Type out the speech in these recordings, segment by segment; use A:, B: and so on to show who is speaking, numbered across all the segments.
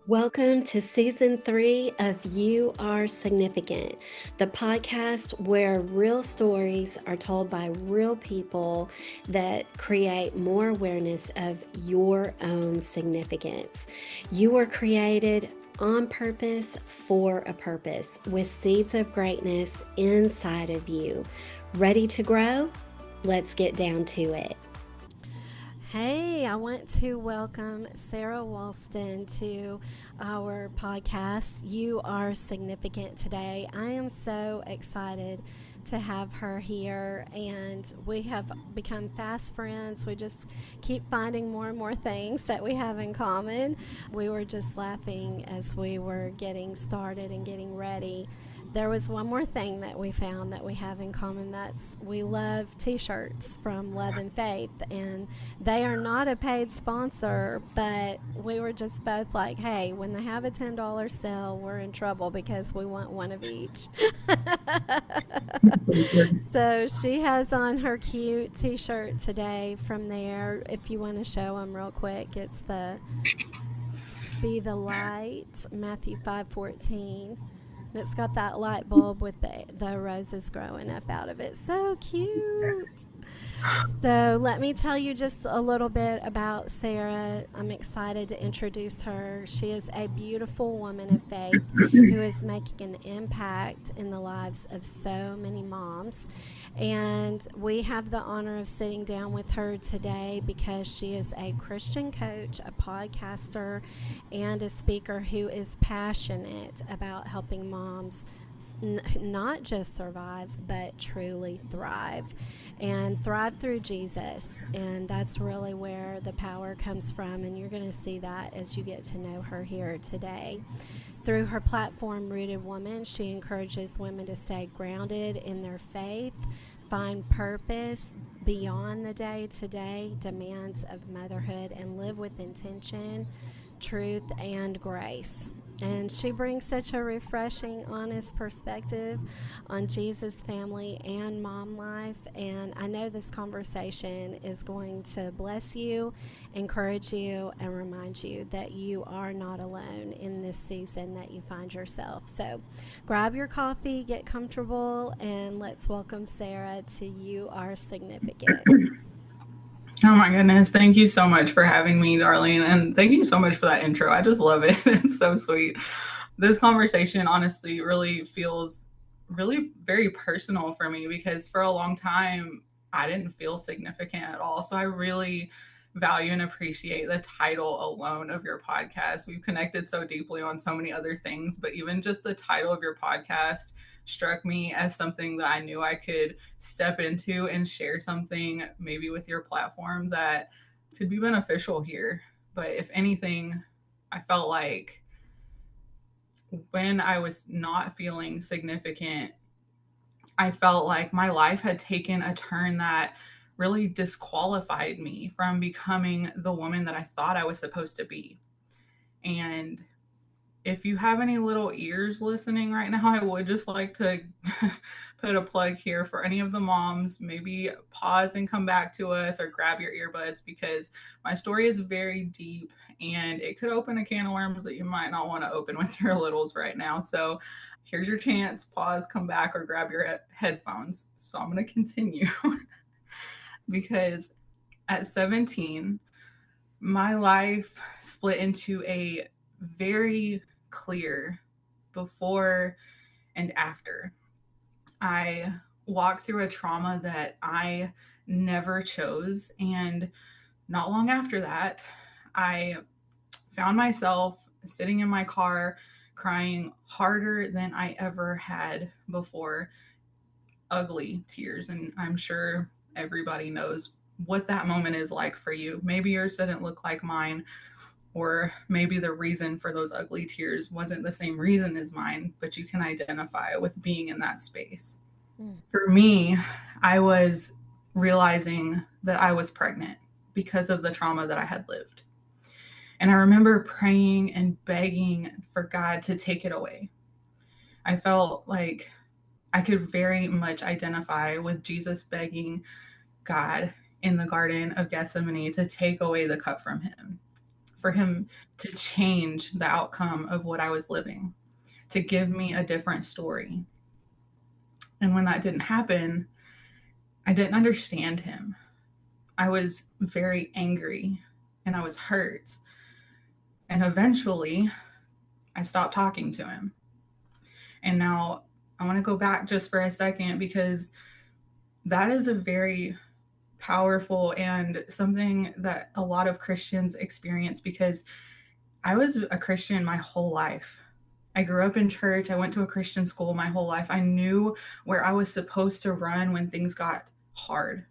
A: Welcome to season 3 of You Are Significant, the podcast where real stories are told by real people that create more awareness of your own significance. You were created on purpose for a purpose with seeds of greatness inside of you. Ready to grow? Let's get down to it. Hey, I want to welcome Sarah Walston to our podcast. You Are Significant today. I am so excited to have her here, and we have become fast friends. We just keep finding more and more things that we have in common. We were just laughing as we were getting started and getting ready. There was one more thing that we found that we have in common. That's we love t-shirts from Love and Faith, and they are not a paid sponsor, but we were just both like, hey, when they have a $10 sale, we're in trouble because we want one of each. So she has on her cute t-shirt today from there. If you want to show them real quick, it's the Be the Light, Matthew 5:14. And it's got that light bulb with the roses growing up out of it. So cute. So let me tell you just a little bit about Sarah. I'm excited to introduce her. She is a beautiful woman of faith who is making an impact in the lives of so many moms. And we have the honor of sitting down with her today because she is a Christian coach, a podcaster, and a speaker who is passionate about helping moms not just survive, but truly thrive and thrive through Jesus. And that's really where the power comes from. And you're going to see that as you get to know her here today. Through her platform, Rooted Woman, she encourages women to stay grounded in their faith, find purpose beyond the day-to-day demands of motherhood, and live with intention, truth, and grace. And she brings such a refreshing, honest perspective on Jesus, family, and mom life. And I know this conversation is going to bless you, encourage you, and remind you that you are not alone in this season that you find yourself. So grab your coffee, get comfortable, and let's welcome Sarah to You Are Significant.
B: Oh my goodness. Thank you so much for having me, Darlene. And thank you so much for that intro. I just love it. It's so sweet. This conversation honestly really feels really very personal for me because for a long time, I didn't feel significant at all. So I really value and appreciate the title alone of your podcast. We've connected so deeply on so many other things, but even just the title of your podcast struck me as something that I knew I could step into and share something maybe with your platform that could be beneficial here. But if anything, I felt like when I was not feeling significant, I felt like my life had taken a turn that really disqualified me from becoming the woman that I thought I was supposed to be. And if you have any little ears listening right now, I would just like to put a plug here for any of the moms. Maybe pause and come back to us or grab your earbuds because my story is very deep and it could open a can of worms that you might not want to open with your littles right now. So here's your chance. Pause, come back, or grab your headphones. So I'm going to continue because at 17, my life split into a very clear before and after. I walked through a trauma that I never chose. And not long after that, I found myself sitting in my car crying harder than I ever had before. Ugly tears. And I'm sure everybody knows what that moment is like for you. Maybe yours didn't look like mine, or maybe the reason for those ugly tears wasn't the same reason as mine, but you can identify with being in that space.
A: Mm.
B: For me, I was realizing that I was pregnant because of the trauma that I had lived. And I remember praying and begging for God to take it away. I felt like I could very much identify with Jesus begging God in the Garden of Gethsemane to take away the cup from him. for him to change the outcome of what I was living, to give me a different story. And when that didn't happen, I didn't understand him. I was very angry and I was hurt. And eventually, I stopped talking to him. And now I want to go back just for a second because that is a very powerful and something that a lot of Christians experience, because I was a Christian my whole life. I grew up in church. I went to a Christian school my whole life. I knew where I was supposed to run when things got hard.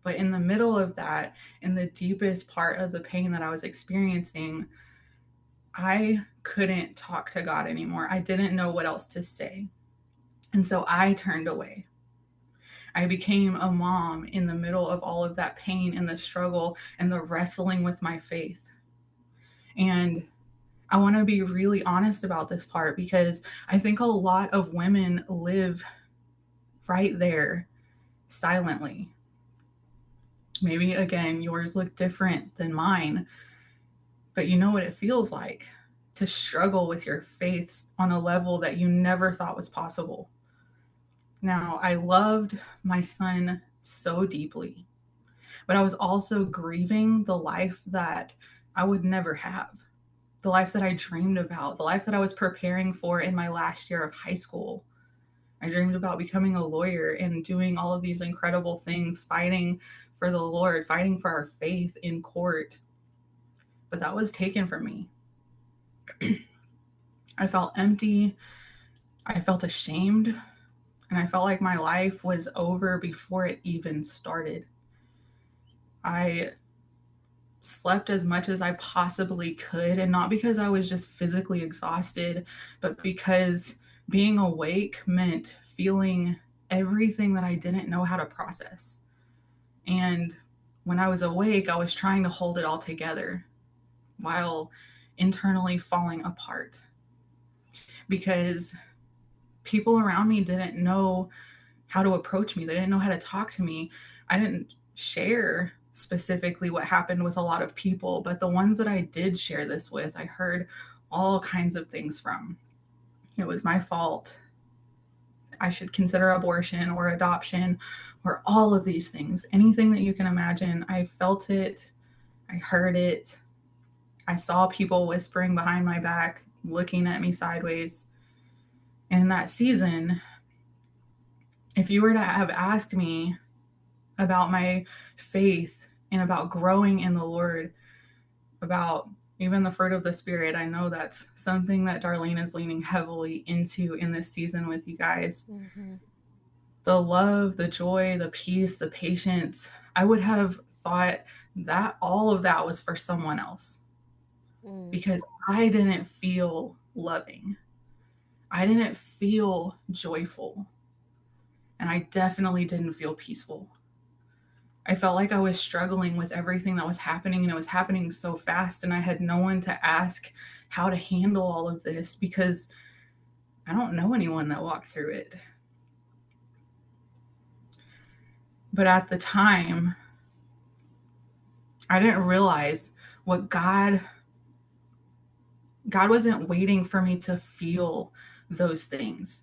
B: But in the middle of that, in the deepest part of the pain that I was experiencing, I couldn't talk to God anymore. I didn't know what else to say. And so I turned away. I became a mom in the middle of all of that pain and the struggle and the wrestling with my faith. And I want to be really honest about this part because I think a lot of women live right there silently. Maybe again, yours look different than mine, but you know what it feels like to struggle with your faith on a level that you never thought was possible. Now, I loved my son so deeply, but I was also grieving the life that I would never have, the life that I dreamed about, the life that I was preparing for in my last year of high school. I dreamed about becoming a lawyer and doing all of these incredible things, fighting for the Lord, fighting for our faith in court. But that was taken from me. I felt empty. I felt ashamed. And I felt like my life was over before it even started. I slept as much as I possibly could, and not because I was just physically exhausted, but because being awake meant feeling everything that I didn't know how to process. And when I was awake, I was trying to hold it all together while internally falling apart because people around me didn't know how to approach me. They didn't know how to talk to me. I didn't share specifically what happened with a lot of people, but the ones that I did share this with, I heard all kinds of things from. It was my fault. I should consider abortion or adoption or all of these things. Anything that you can imagine, I felt it. I heard it. I saw people whispering behind my back, looking at me sideways. And in that season, if you were to have asked me about my faith and about growing in the Lord, about even the fruit of the Spirit, I know that's something that Darlene is leaning heavily into in this season with you guys.
A: Mm-hmm.
B: The love, the joy, the peace, the patience, I would have thought that all of that was for someone else
A: Mm.
B: because I didn't feel loving. I didn't feel joyful. And I definitely didn't feel peaceful. I felt like I was struggling with everything that was happening, and it was happening so fast, and I had no one to ask how to handle all of this because I don't know anyone that walked through it. But at the time, I didn't realize what God wasn't waiting for me to feel those things.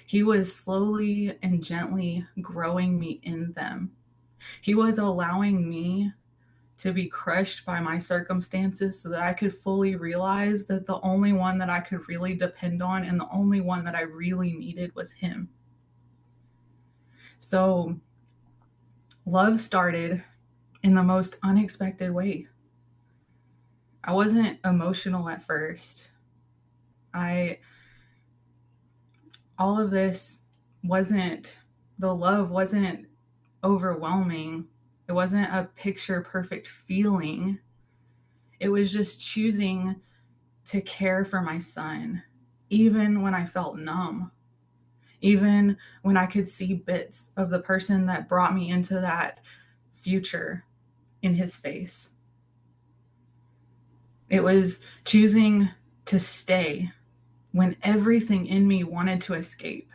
B: He was slowly and gently growing me in them. He was allowing me to be crushed by my circumstances so that I could fully realize that the only one that I could really depend on and the only one that I really needed was him. So love started in the most unexpected way. I wasn't emotional at first. I all of this wasn't the love wasn't overwhelming. It wasn't a picture perfect feeling. It was just choosing to care for my son, even when I felt numb, even when I could see bits of the person that brought me into that future in his face. It was choosing to stay when everything in me wanted to escape.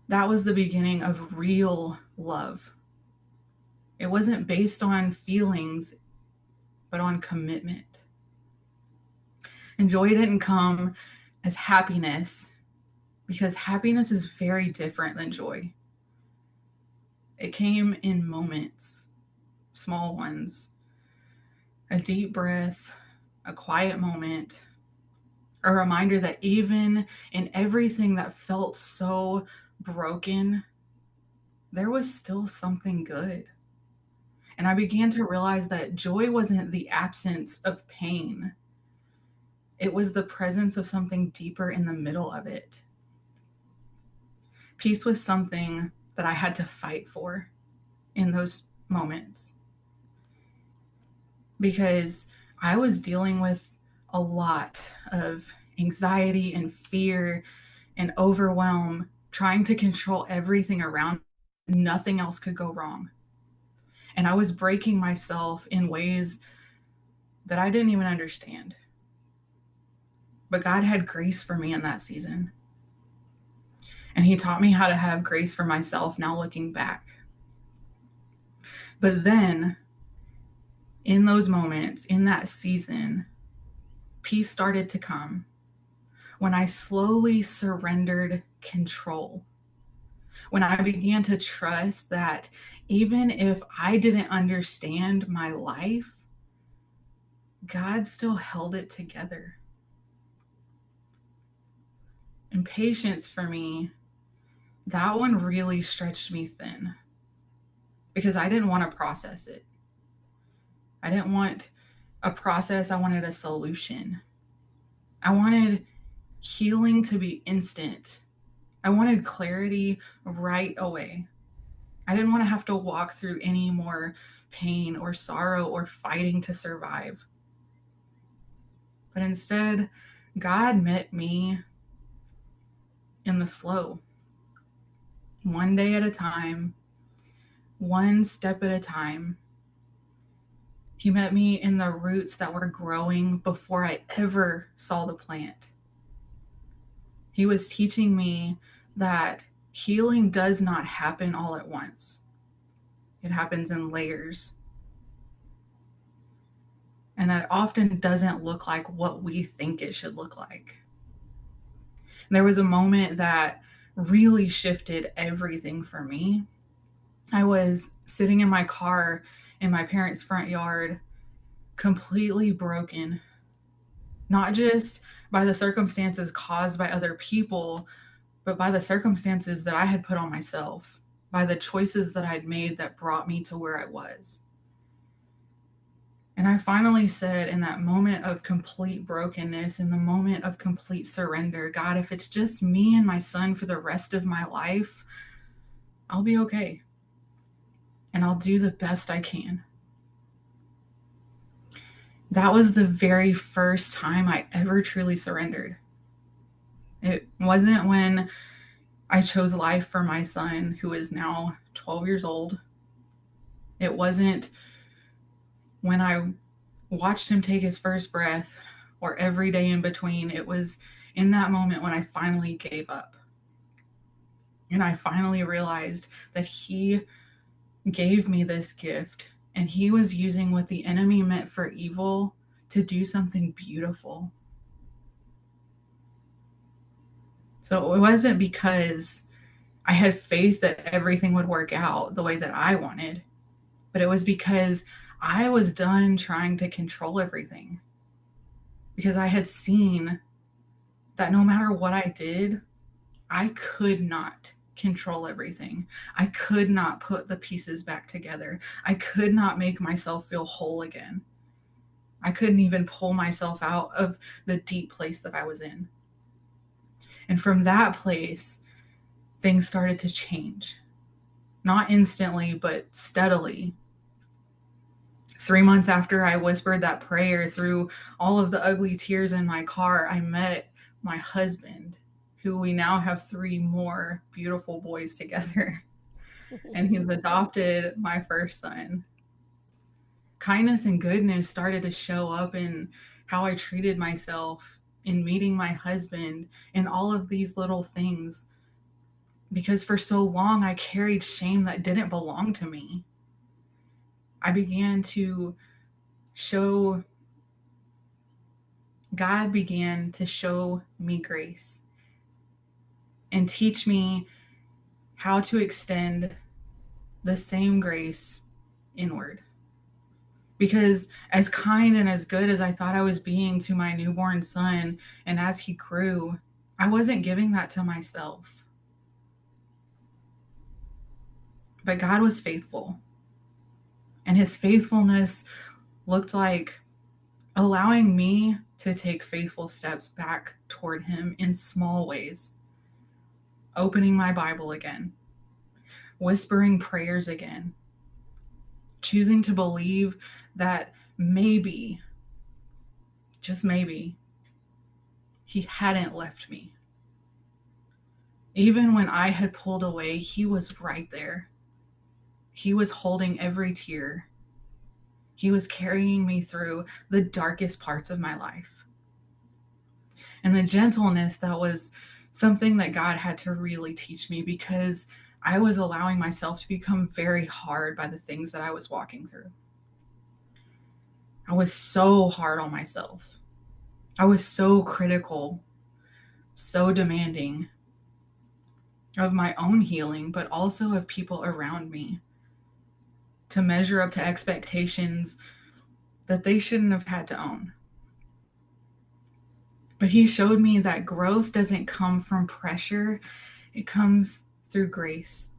B: That was the beginning of real love. It wasn't based on feelings, but on commitment. And joy didn't come as happiness, because happiness is very different than joy. It came in moments, small ones, a deep breath, a quiet moment, a reminder that even in everything that felt so broken, there was still something good. And I began to realize that joy wasn't the absence of pain, it was the presence of something deeper in the middle of it. Peace was something that I had to fight for in those moments, because I was dealing with a lot of anxiety and fear and overwhelm, trying to control everything around. Nothing else could go wrong. And I was breaking myself in ways that I didn't even understand. But God had grace for me in that season. And He taught me how to have grace for myself now looking back. But then, in those moments, in that season, peace started to come when I slowly surrendered control. When I began to trust that even if I didn't understand my life, God still held it together. And patience for me, that one really stretched me thin, because I didn't want to process it. I didn't want a process, I wanted a solution. I wanted healing to be instant. I wanted clarity right away. I didn't want to have to walk through any more pain or sorrow or fighting to survive. But instead, God met me in the slow, one day at a time, one step at a time. He met me in the roots that were growing before I ever saw the plant. He was teaching me that healing does not happen all at once. It happens in layers. And that often doesn't look like what we think it should look like. There was a moment that really shifted everything for me. I was sitting in my car in my parents' front yard, completely broken, not just by the circumstances caused by other people, but by the circumstances that I had put on myself, by the choices that I'd made that brought me to where I was. And I finally said, in that moment of complete brokenness, in the moment of complete surrender, God, if it's just me and my son for the rest of my life, I'll be okay. And I'll do the best I can. That was the very first time I ever truly surrendered. It wasn't when I chose life for my son, who is now 12 years old. It wasn't when I watched him take his first breath or every day in between. It was in that moment when I finally gave up. And I finally realized that He gave me this gift, and He was using what the enemy meant for evil to do something beautiful. So it wasn't because I had faith that everything would work out the way that I wanted, but it was because I was done trying to control everything. Because I had seen that no matter what I did, I could not control everything. I could not put the pieces back together. I could not make myself feel whole again. I couldn't even pull myself out of the deep place that I was in. And from that place, things started to change. Not instantly, but steadily. 3 months after I whispered that prayer, through all of the ugly tears in my car, I met my husband, who we now have 3 more beautiful boys together. And he's adopted my first son. Kindness and goodness started to show up in how I treated myself, in meeting my husband, in all of these little things. Because for so long, I carried shame that didn't belong to me. I began to show, God began to show me grace and teach me how to extend the same grace inward. Because as kind and as good as I thought I was being to my newborn son, and as he grew, I wasn't giving that to myself. But God was faithful. And his faithfulness looked like allowing me to take faithful steps back toward him in small ways. Opening my Bible again, whispering prayers again, choosing to believe that maybe, just maybe, he hadn't left me. Even when I had pulled away, he was right there. He was holding every tear. He was carrying me through the darkest parts of my life. And the gentleness, that was something that God had to really teach me, because I was allowing myself to become very hard by the things that I was walking through. I was so hard on myself. I was so critical, so demanding of my own healing, but also of people around me, to measure up to expectations that they shouldn't have had to own. But he showed me that growth doesn't come from pressure, it comes through grace.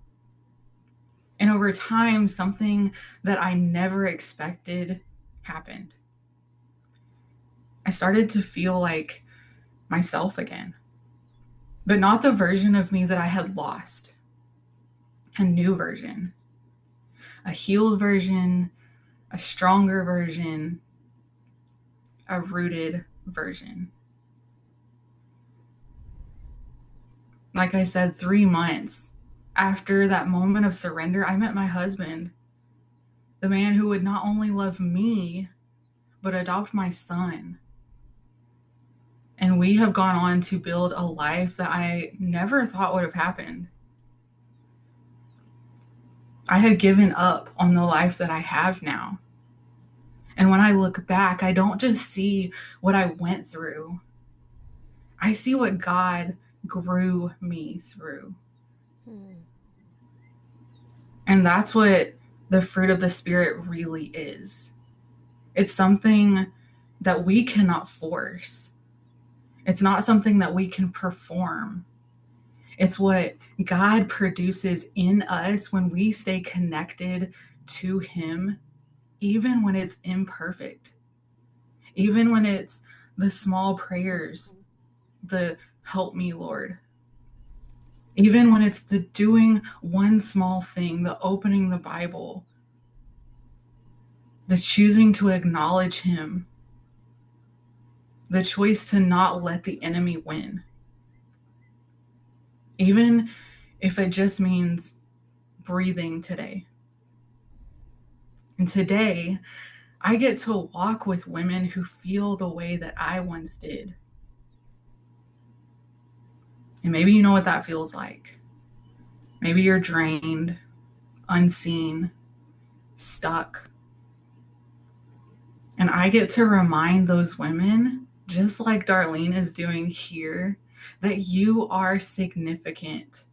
B: And over time, something that I never expected happened. I started to feel like myself again, but not the version of me that I had lost. A new version, a healed version, a stronger version, a rooted version. Like I said, 3 months after that moment of surrender, I met my husband, the man who would not only love me, but adopt my son. And we have gone on to build a life that I never thought would have happened. I had given up on the life that I have now. And when I look back, I don't just see what I went through, I see what God grew me through. And that's what the fruit of the Spirit really is. It's something that we cannot force. It's not something that we can perform. It's what God produces in us when we stay connected to him, even when it's imperfect, even when it's the small prayers, the help me, Lord, even when it's the doing one small thing, the opening the Bible, the choosing to acknowledge him, the choice to not let the enemy win. Even if it just means breathing today. And today, I get to walk with women who feel the way that I once did. And maybe you know what that feels like. Maybe you're drained, unseen, stuck. And I get to remind those women, just like Darlene is doing here, that you are significant.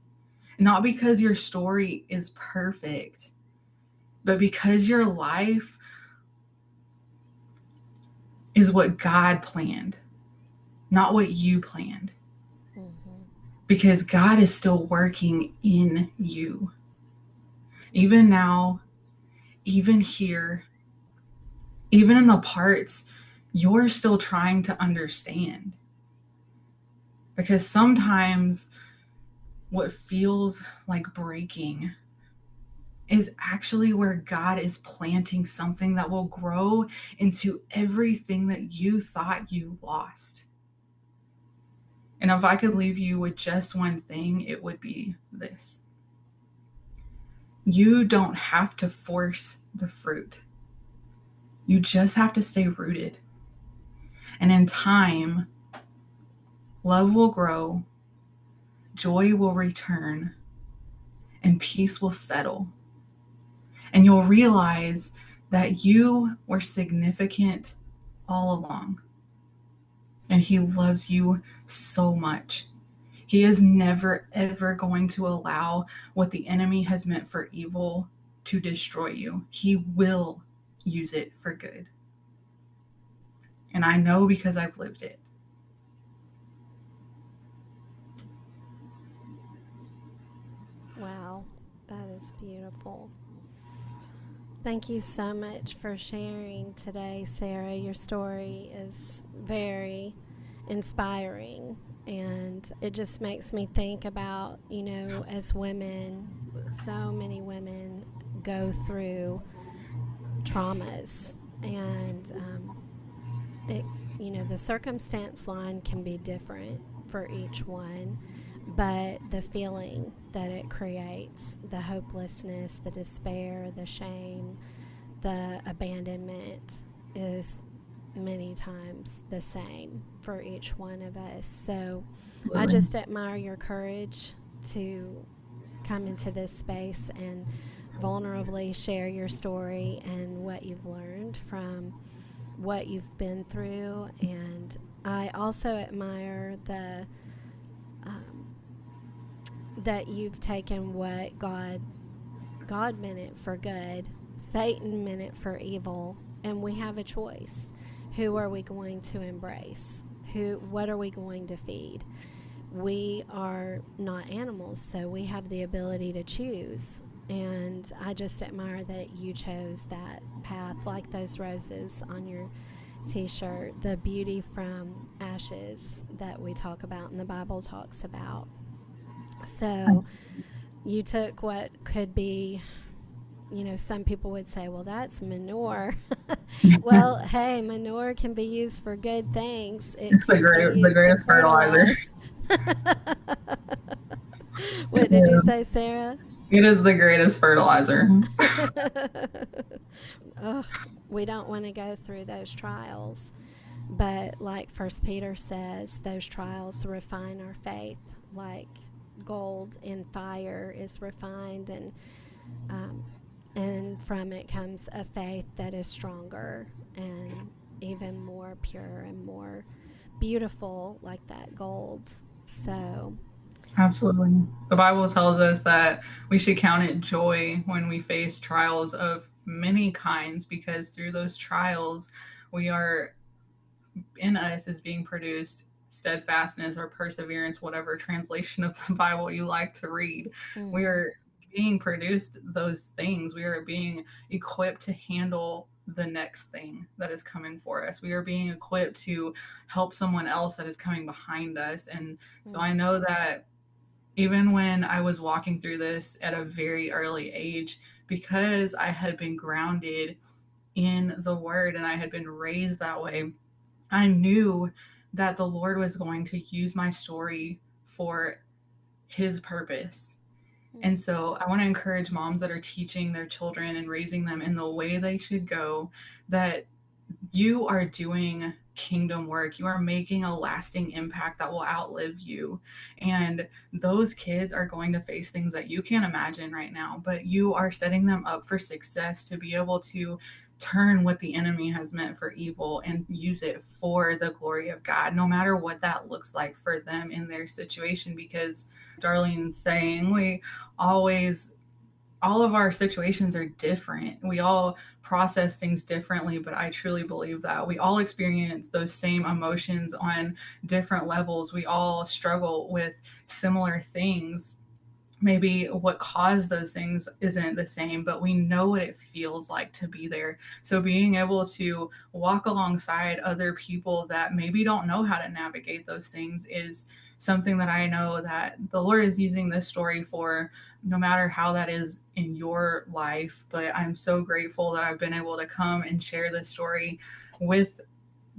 B: Not because your story is perfect, but because your life is what God planned, not what you planned. Mm-hmm. Because God is still working in you. Even now, even here, even in the parts you're still trying to understand. Because sometimes what feels like breaking is actually where God is planting something that will grow into everything that you thought you lost. And if I could leave you with just one thing, it would be this. You don't have to force the fruit. You just have to stay rooted. And in time, love will grow, joy will return, and peace will settle. And you'll realize that you were significant all along. And He loves you so much. He is never, ever going to allow what the enemy has meant for evil to destroy you. He will use it for good. And I know because I've lived it.
A: Wow, that is beautiful. Thank you so much for sharing today, Sarah. Your story is very inspiring, and it just makes me think about, as women, so many women go through traumas, and it, the circumstance line can be different for each one, but the feeling that it creates, the hopelessness, the despair, the shame, the abandonment, is many times the same for each one of us. So I
B: Absolutely.
A: just admire your courage to come into this space and vulnerably share your story and what you've learned from what you've been through. And I also admire um, that you've taken what God meant it for good, Satan meant it for evil, and we have a choice. Who are we going to embrace? What are we going to feed? We are not animals, so we have the ability to choose. And I just admire that you chose that path, like those roses on your t shirt, the beauty from ashes that we talk about and the Bible talks about. So you took what could be, some people would say, well, that's manure. Well, hey, manure can be used for good things. It
B: It's the
A: can be
B: the
A: used to
B: greatest fertilizer.
A: fertilize. What did you
B: Yeah.
A: say, Sarah?
B: It is the greatest fertilizer.
A: Ugh, we don't want to go through those trials. But like First Peter says, those trials refine our faith, like gold in fire is refined, um, and from it comes a faith that is stronger and even more pure and more beautiful, like that gold. So,
B: Absolutely. The Bible tells us that we should count it joy when we face trials of many kinds, because through those trials, we are in us is being produced steadfastness or perseverance, whatever translation of the Bible you like to read. We
A: mm-hmm,
B: are being produced those things. We are being equipped to handle the next thing that is coming for us. We are being equipped to help someone else that is coming behind us. And so I
A: mm,
B: know that even when I was walking through this at a very early age, because I had been grounded in the word and I had been raised that way, I knew that the Lord was going to use my story for his purpose. And
A: mm,
B: so I want to encourage moms that are teaching their children and raising them in the way they should go, that you are doing kingdom work. You are making a lasting impact that will outlive you. And those kids are going to face things that you can't imagine right now, but you are setting them up for success to be able to turn what the enemy has meant for evil and use it for the glory of God, no matter what that looks like for them in their situation. Because Darlene's saying, we always all of our situations are different. We all process things differently, but I truly believe that we all experience those same emotions on different levels. We all struggle with similar things. Maybe what caused those things isn't the same, but we know what it feels like to be there. So being able to walk alongside other people that maybe don't know how to navigate those things is something that I know that the Lord is using this story for, no matter how that is in your life. But I'm so grateful that I've been able to come and share this story with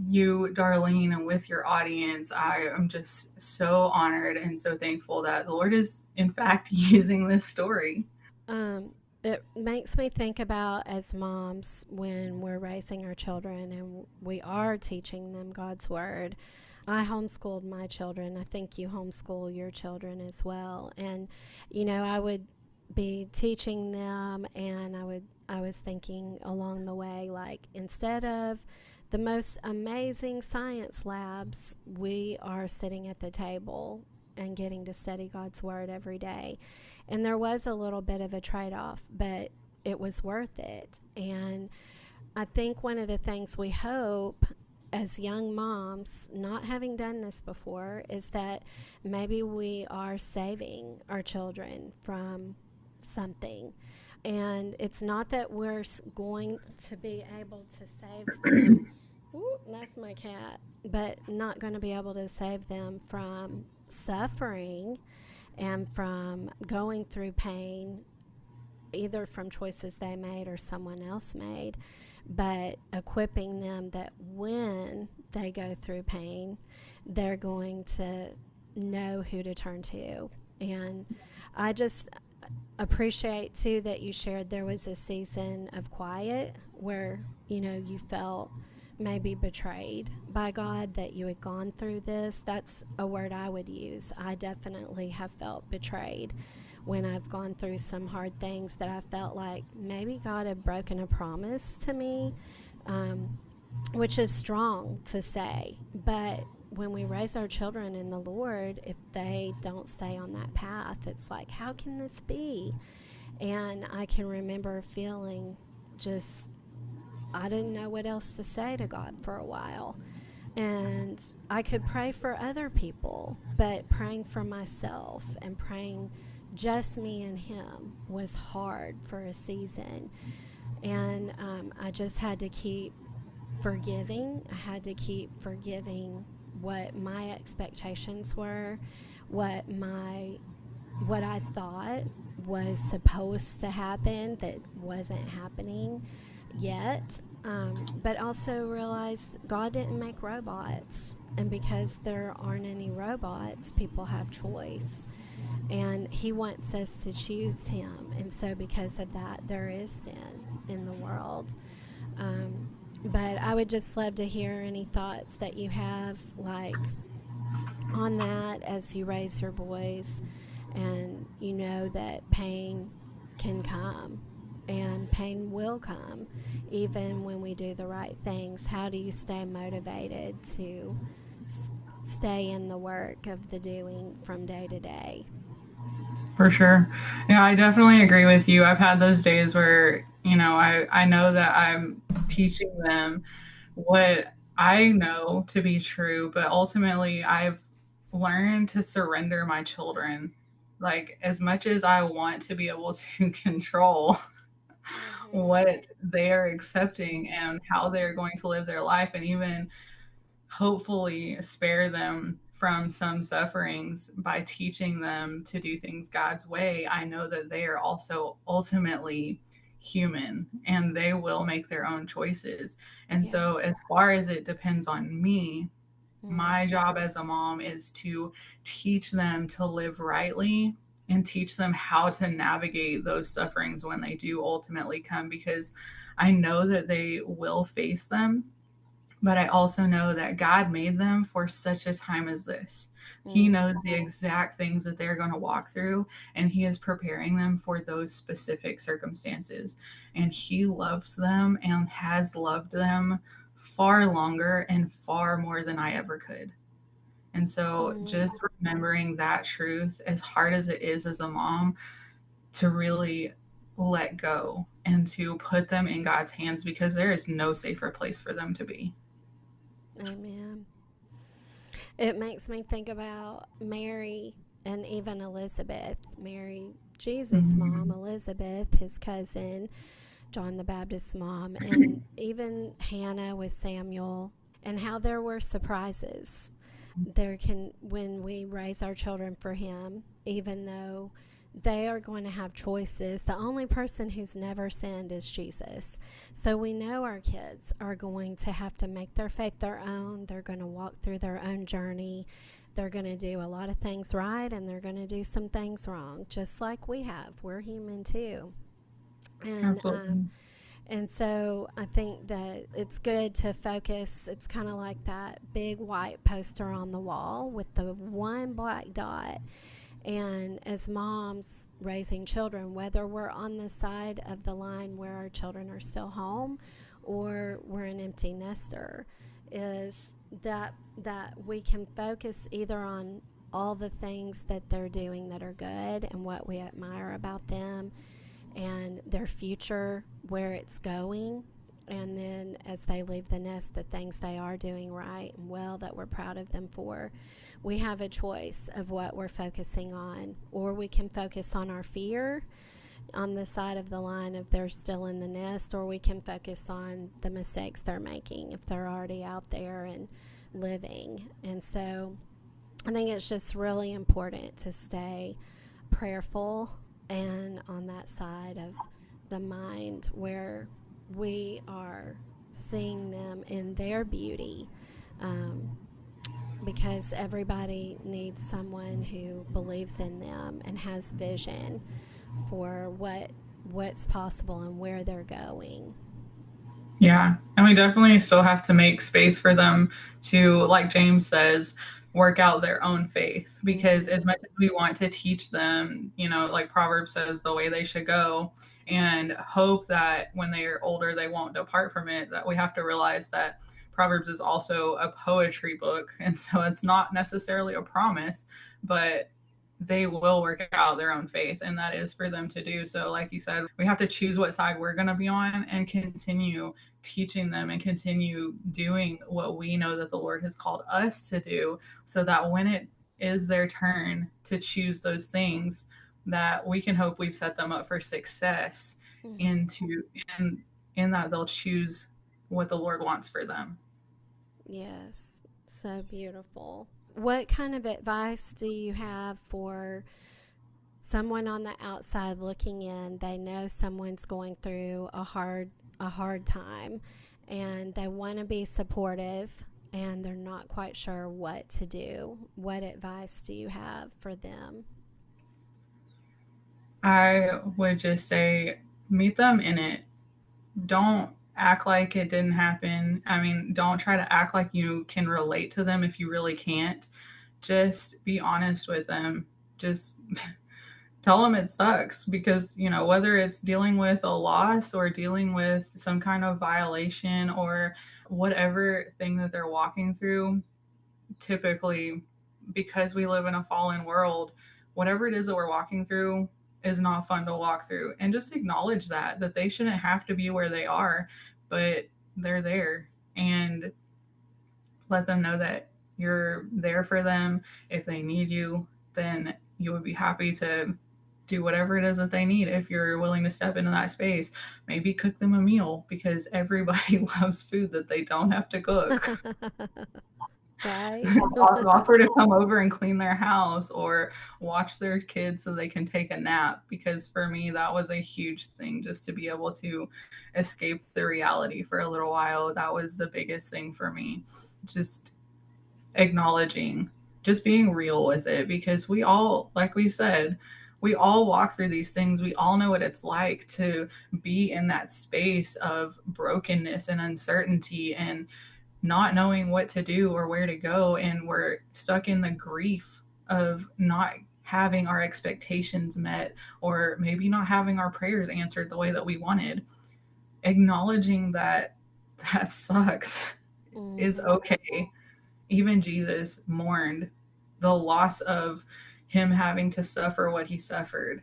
B: you, Darlene, and with your audience. I am just so honored and so thankful that the Lord is, in fact, using this story.
A: um, it makes me think about, as moms, when we're raising our children and we are teaching them God's word. I homeschooled my children. I think you homeschool your children as well. And, I would be teaching them, and I would I was thinking along the way, like, instead of the most amazing science labs, we are sitting at the table and getting to study God's Word every day. And there was a little bit of a trade off, but it was worth it. And I think one of the things we hope as young moms, not having done this before, is that maybe we are saving our children from something. And it's not that we're going to be able to save them. Ooh, that's my cat. But not going to be able to save them from suffering and from going through pain, either from choices they made or someone else made, but equipping them that when they go through pain, they're going to know who to turn to. And I just appreciate too that you shared there was a season of quiet where, you felt maybe betrayed by God, that you had gone through this. That's a word I would use. I definitely have felt betrayed when I've gone through some hard things, that I felt like maybe God had broken a promise to me, which is strong to say. But when we raise our children in the Lord, if they don't stay on that path, it's like, how can this be? And I can remember feeling just, I didn't know what else to say to God for a while. And I could pray for other people, but praying for myself and praying just me and Him was hard for a season. And I just had to keep forgiving. I had to keep forgiving what my expectations were, what I thought was supposed to happen that wasn't happening yet. But also realized God didn't make robots. And because there aren't any robots, people have choice. And He wants us to choose Him. And so because of that, there is sin in the world. But I would just love to hear any thoughts that you have, like, on that as you raise your boys, and you know that pain can come and pain will come even when we do the right things. How do you stay motivated to stay in the work of the doing from day to day?
B: For sure. Yeah, I definitely agree with you. I've had those days where, I know that I'm teaching them what I know to be true, but ultimately I've learned to surrender my children. Like, as much as I want to be able to control
A: Mm-hmm.
B: what they are accepting and how they're going to live their life, and even hopefully spare them from some sufferings by teaching them to do things God's way, I know that they are also ultimately human and they will make their own choices. And
A: Yeah.
B: so, as far as it depends on me,
A: Mm.
B: my job as a mom is to teach them to live rightly and teach them how to navigate those sufferings when they do ultimately come, because I know that they will face them, but I also know that God made them for such a time as this. He
A: Mm.
B: knows the exact things that they're going to walk through, and He is preparing them for those specific circumstances. And He loves them and has loved them far longer and far more than I ever could. And so,
A: Mm.
B: just remembering that truth, as hard as it is as a mom, to really let go and to put them in God's hands, because there is no safer place for them to be.
A: Amen. It makes me think about Mary and even Elizabeth. Mary, Jesus' mom,
B: Mhm.
A: Elizabeth, his cousin, John the Baptist's mom, and even Hannah with Samuel, and how there were surprises. There can, when we raise our children for Him, even though they are going to have choices. The only person who's never sinned is Jesus. So we know our kids are going to have to make their faith their own. They're going to walk through their own journey. They're going to do a lot of things right, and they're going to do some things wrong, just like we have. We're human too. And
B: Absolutely.
A: and so I think that it's good to focus. It's kind of like that big white poster on the wall with the one black dot. And as moms raising children, whether we're on the side of the line where our children are still home or we're an empty nester, is that we can focus either on all the things that they're doing that are good and what we admire about them and their future, where it's going. And then as they leave the nest, the things they are doing right and well that we're proud of them for. We have a choice of what we're focusing on, or we can focus on our fear on the side of the line if they're still in the nest, or we can focus on the mistakes they're making if they're already out there and living. And so I think it's just really important to stay prayerful and on that side of the mind where we are seeing them in their beauty, um, because everybody needs someone who believes in them and has vision for what's possible and where they're going.
B: Yeah. And we definitely still have to make space for them to, like James says, work out their own faith. Because
A: Mm-hmm.
B: as much as we want to teach them, like Proverbs says, the way they should go, and hope that when they are older, they won't depart from it, that we have to realize that Proverbs is also a poetry book. And so it's not necessarily a promise, but they will work out their own faith, and that is for them to do. So like you said, we have to choose what side we're going to be on and continue teaching them and continue doing what we know that the Lord has called us to do, so that when it is their turn to choose those things, that we can hope we've set them up for success
A: Mm-hmm.
B: into in that they'll choose what the Lord wants for them.
A: Yes, so beautiful. What kind of advice do you have for someone on the outside looking in? They know someone's going through a hard time and they want to be supportive and they're not quite sure what to do. What advice do you have for them?
B: I would just say meet them in it. Don't act like it didn't happen. I mean, don't try to act like you can relate to them if you really can't. Just be honest with them. Just tell them it sucks, because, whether it's dealing with a loss or dealing with some kind of violation or whatever thing that they're walking through, typically, because we live in a fallen world, whatever it is that we're walking through is not fun to walk through. And just acknowledge that they shouldn't have to be where they are, but they're there. And let them know that you're there for them. If they need you, then you would be happy to do whatever it is that they need. If you're willing to step into that space, maybe cook them a meal, because everybody loves food that they don't have to cook.
A: Right?
B: Offer to come over and clean their house or watch their kids so they can take a nap, because for me that was a huge thing, just to be able to escape the reality for a little while. That was the biggest thing for me. Just acknowledging, just being real with it, because we all, like we said, we all walk through these things. We all know what it's like to be in that space of brokenness and uncertainty and not knowing what to do or where to go. And we're stuck in the grief of not having our expectations met, or maybe not having our prayers answered the way that we wanted. Acknowledging that that sucks is
A: Mm-hmm.
B: okay. Even Jesus mourned the loss of him having to suffer what he suffered.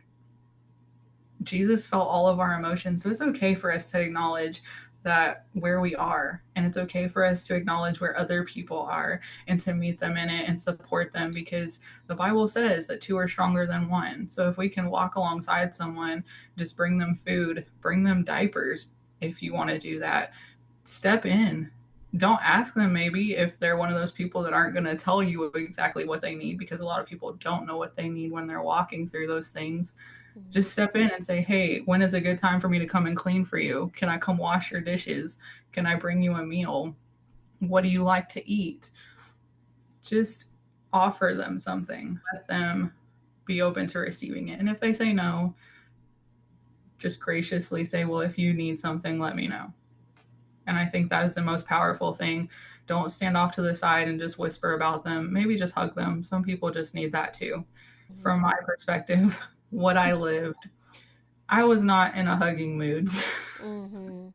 B: Jesus felt all of our emotions. So it's okay for us to acknowledge that where we are, and it's okay for us to acknowledge where other people are and to meet them in it and support them, because the Bible says that two are stronger than one. So if we can walk alongside someone, just bring them food, bring them diapers if you want to do that. Step in. Don't ask them maybe if they're one of those people that aren't going to tell you exactly what they need, because a lot of people don't know what they need when they're walking through those things. Just
A: Mm-hmm.
B: step in and say, hey, when is a good time for me to come and clean for you? Can I come wash your dishes? Can I bring you a meal? What do you like to eat? Just offer them something. Let them be open to receiving it. And if they say no, just graciously say, well, if you need something, let me know. And I think that is the most powerful thing. Don't stand off to the side and just whisper about them. Maybe just hug them. Some people just need that too. from my perspective, what I lived, I was not in a hugging mood.
A: Mm-hmm.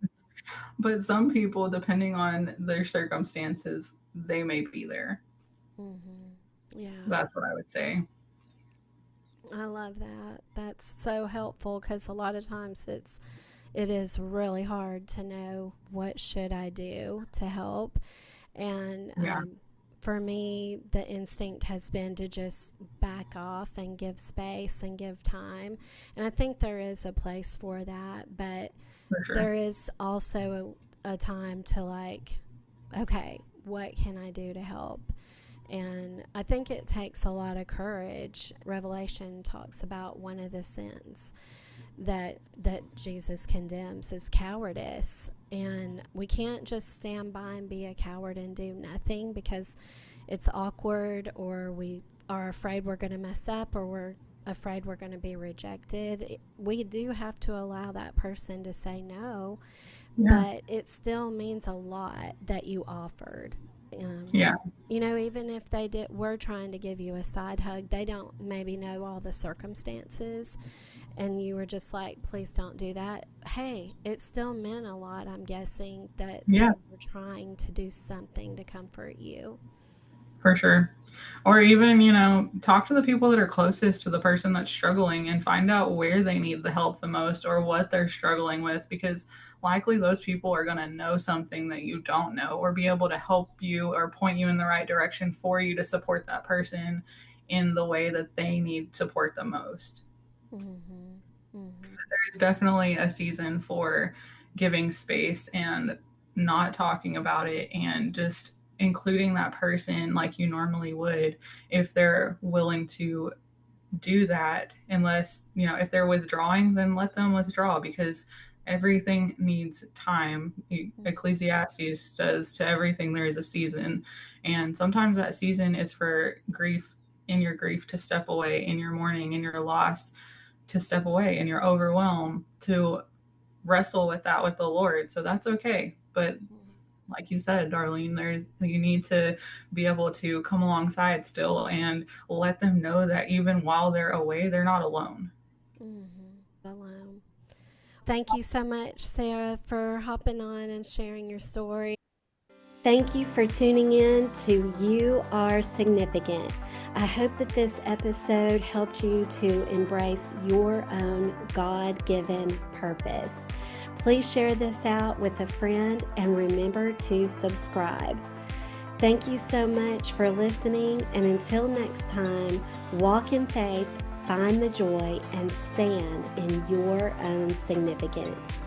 B: But some people, depending on their circumstances, they may be there.
A: Mm-hmm. Yeah.
B: That's what I would say.
A: I love that. That's so helpful because a lot of times it is really hard to know what should I do to help. And
B: Yeah,
A: for me, the instinct has been to just back off and give space and give time. And I think there is a place for that, but
B: for sure.
A: there is also a time to like, okay, what can I do to help? And I think it takes a lot of courage. Revelation talks about one of the sins that Jesus condemns is cowardice. And we can't just stand by and be a coward and do nothing because it's awkward, or we are afraid we're going to mess up, or we're afraid we're going to be rejected. We do have to allow that person to say no,
B: Yeah,
A: but it still means a lot that you offered. Um,
B: yeah,
A: Even if were trying to give you a side hug, they don't maybe know all the circumstances, and you were just like, please don't do that. Hey, it still meant a lot, I'm guessing, that
B: yeah,
A: they were trying to do something to comfort you.
B: for sure. Or even, talk to the people that are closest to the person that's struggling and find out where they need the help the most or what they're struggling with, because likely those people are going to know something that you don't know or be able to help you or point you in the right direction for you to support that person in the way that they need support the most.
A: Mm-hmm. Mm-hmm.
B: There's definitely a season for giving space and not talking about it and just including that person like you normally would if they're willing to do that. Unless, if they're withdrawing, then let them withdraw, because everything needs time. Ecclesiastes says to everything there is a season, and sometimes that season is for grief, in your grief to step away, in your mourning, in your loss to step away, in your overwhelm to wrestle with that with the Lord. So that's okay. But like you said, Darlene, you need to be able to come alongside still and let them know that even while they're away, they're not alone.
A: Mm-hmm. Alone. Thank you so much, Sarah, for hopping on and sharing your story. Thank you for tuning in to You Are Significant. I hope that this episode helped you to embrace your own God given purpose. Please share this out with a friend and remember to subscribe. Thank you so much for listening, and until next time, walk in faith, find the joy, and stand in your own significance.